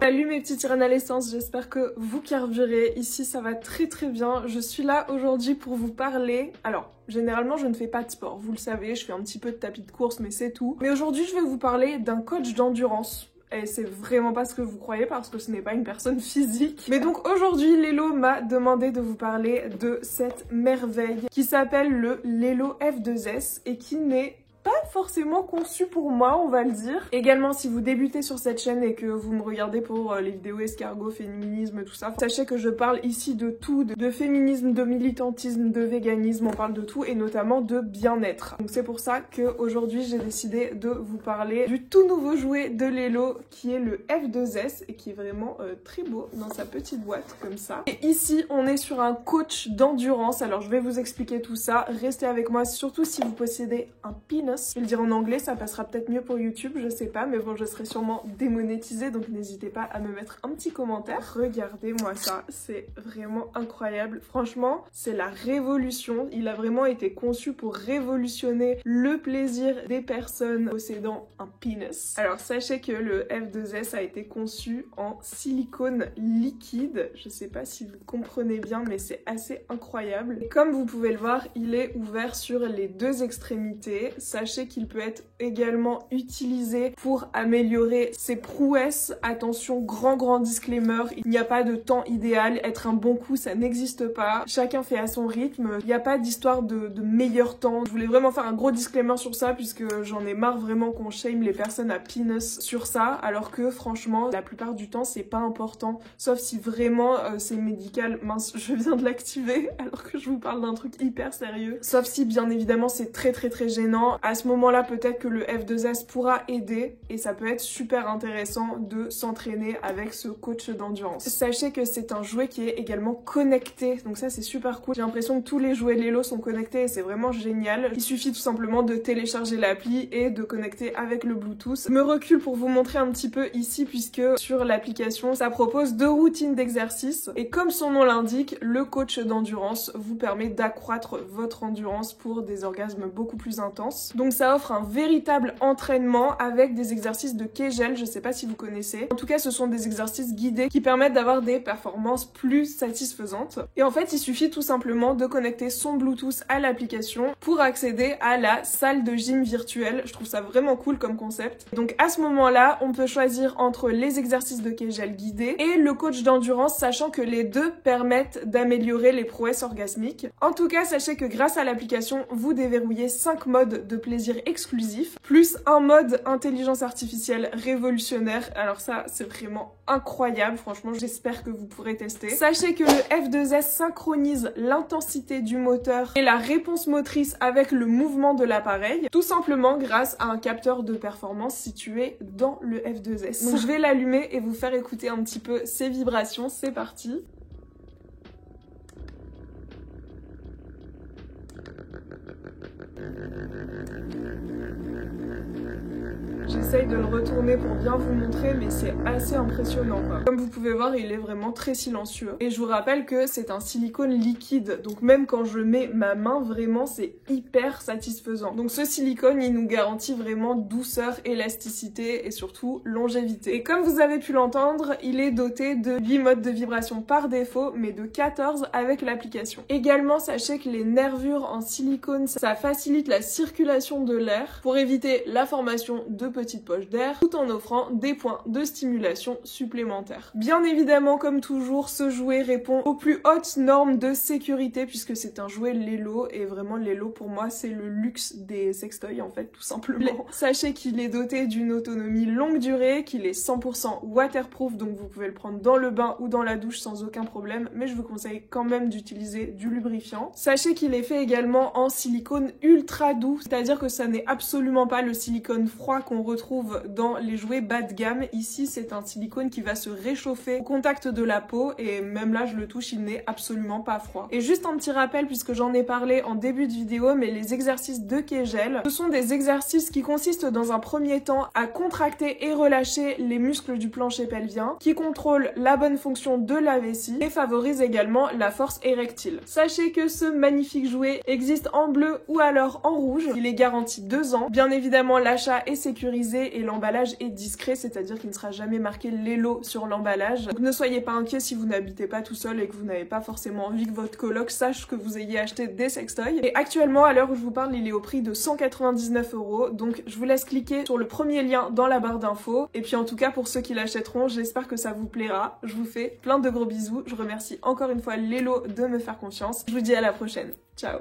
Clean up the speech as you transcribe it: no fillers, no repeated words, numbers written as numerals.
Salut mes petites sirènes à l'essence, j'espère que vous carburez. Ici ça va très très bien. Je suis là aujourd'hui pour vous parler. Alors, généralement je ne fais pas de sport, vous le savez, je fais un petit peu de tapis de course mais c'est tout. Mais aujourd'hui je vais vous parler d'un coach d'endurance. Et c'est vraiment pas ce que vous croyez parce que ce n'est pas une personne physique. Mais donc aujourd'hui, Lelo m'a demandé de vous parler de cette merveille qui s'appelle le Lelo F2S et qui n'est pas forcément conçu pour moi, on va le dire. Également, si vous débutez sur cette chaîne et que vous me regardez pour les vidéos escargot, féminisme, tout ça, sachez que je parle ici de tout, de féminisme, de militantisme, de véganisme, on parle de tout et notamment de bien-être. Donc c'est pour ça qu'aujourd'hui j'ai décidé de vous parler du tout nouveau jouet de Lelo qui est le F2S et qui est vraiment très beau dans sa petite boîte comme ça. Et ici on est sur un coach d'endurance, alors je vais vous expliquer tout ça, restez avec moi, surtout si vous possédez un penis. Je vais le dire en anglais, ça passera peut-être mieux pour YouTube, je sais pas, mais bon, je serai sûrement démonétisée, donc n'hésitez pas à me mettre un petit commentaire. Regardez-moi ça, c'est vraiment incroyable. Franchement, c'est la révolution. Il a vraiment été conçu pour révolutionner le plaisir des personnes possédant un pénis. Alors, sachez que le F2S a été conçu en silicone liquide. Je sais pas si vous comprenez bien, mais c'est assez incroyable. Et comme vous pouvez le voir, il est ouvert sur les deux extrémités. Sachez qu'il peut être également utilisé pour améliorer ses prouesses. Attention, grand disclaimer, il n'y a pas de temps idéal. Être un bon coup, ça n'existe pas. Chacun fait à son rythme. Il n'y a pas d'histoire de meilleur temps. Je voulais vraiment faire un gros disclaimer sur ça puisque j'en ai marre vraiment qu'on shame les personnes à penis sur ça. Alors que franchement, la plupart du temps, c'est pas important. Sauf si vraiment c'est médical. Mince, je viens de l'activer alors que je vous parle d'un truc hyper sérieux. Sauf si bien évidemment c'est très gênant. À ce moment-là, peut-être que le F2S pourra aider et ça peut être super intéressant de s'entraîner avec ce coach d'endurance. Sachez que c'est un jouet qui est également connecté, donc ça c'est super cool. J'ai l'impression que tous les jouets Lelo sont connectés et c'est vraiment génial. Il suffit tout simplement de télécharger l'appli et de connecter avec le Bluetooth. Je me recule pour vous montrer un petit peu ici puisque sur l'application, ça propose 2 routines d'exercice et comme son nom l'indique, le coach d'endurance vous permet d'accroître votre endurance pour des orgasmes beaucoup plus intenses. Donc ça offre un véritable entraînement avec des exercices de Kegel, je sais pas si vous connaissez. En tout cas, ce sont des exercices guidés qui permettent d'avoir des performances plus satisfaisantes. Et en fait, il suffit tout simplement de connecter son Bluetooth à l'application pour accéder à la salle de gym virtuelle. Je trouve ça vraiment cool comme concept. Donc à ce moment-là, on peut choisir entre les exercices de Kegel guidés et le coach d'endurance, sachant que les deux permettent d'améliorer les prouesses orgasmiques. En tout cas, sachez que grâce à l'application, vous déverrouillez 5 modes de plaisir exclusif, plus un mode intelligence artificielle révolutionnaire. Alors ça, c'est vraiment incroyable. Franchement, j'espère que vous pourrez tester. Sachez que le F2S synchronise l'intensité du moteur et la réponse motrice avec le mouvement de l'appareil, tout simplement grâce à un capteur de performance situé dans le F2S. Donc je vais l'allumer et vous faire écouter un petit peu ses vibrations. C'est parti. J'essaye de le retourner pour bien vous montrer, mais c'est assez impressionnant quoi. Comme vous pouvez voir, il est vraiment très silencieux. Et je vous rappelle que c'est un silicone liquide, donc même quand je mets ma main, vraiment c'est hyper satisfaisant. Donc ce silicone, il nous garantit vraiment douceur, élasticité et surtout longévité. Et comme vous avez pu l'entendre, il est doté de 8 modes de vibration par défaut, mais de 14 avec l'application. Également, sachez que les nervures en silicone, ça facilite la circulation de l'air pour éviter la formation de petites poches d'air tout en offrant des points de stimulation supplémentaires. Bien évidemment, comme toujours, ce jouet répond aux plus hautes normes de sécurité puisque c'est un jouet Lelo et vraiment Lelo pour moi c'est le luxe des sextoys en fait tout simplement. Sachez qu'il est doté d'une autonomie longue durée, qu'il est 100% waterproof donc vous pouvez le prendre dans le bain ou dans la douche sans aucun problème mais je vous conseille quand même d'utiliser du lubrifiant. Sachez qu'il est fait également en silicone ultra doux, c'est-à-dire que ça n'est absolument pas le silicone froid qu'on l'on retrouve dans les jouets bas de gamme. Ici, c'est un silicone qui va se réchauffer au contact de la peau et même là, je le touche, il n'est absolument pas froid. Et juste un petit rappel, puisque j'en ai parlé en début de vidéo, mais les exercices de Kegel, ce sont des exercices qui consistent dans un premier temps à contracter et relâcher les muscles du plancher pelvien, qui contrôlent la bonne fonction de la vessie et favorisent également la force érectile. Sachez que ce magnifique jouet existe en bleu ou alors en rouge. Il est garanti 2 ans. Bien évidemment, l'achat est sécurisé et l'emballage est discret, c'est-à-dire qu'il ne sera jamais marqué Lelo sur l'emballage. Donc ne soyez pas inquiets si vous n'habitez pas tout seul et que vous n'avez pas forcément envie que votre coloc sache que vous ayez acheté des sextoys. Et actuellement, à l'heure où je vous parle, il est au prix de 199 €. Donc je vous laisse cliquer sur le premier lien dans la barre d'infos. Et puis en tout cas, pour ceux qui l'achèteront, j'espère que ça vous plaira. Je vous fais plein de gros bisous. Je remercie encore une fois Lelo de me faire confiance. Je vous dis à la prochaine. Ciao!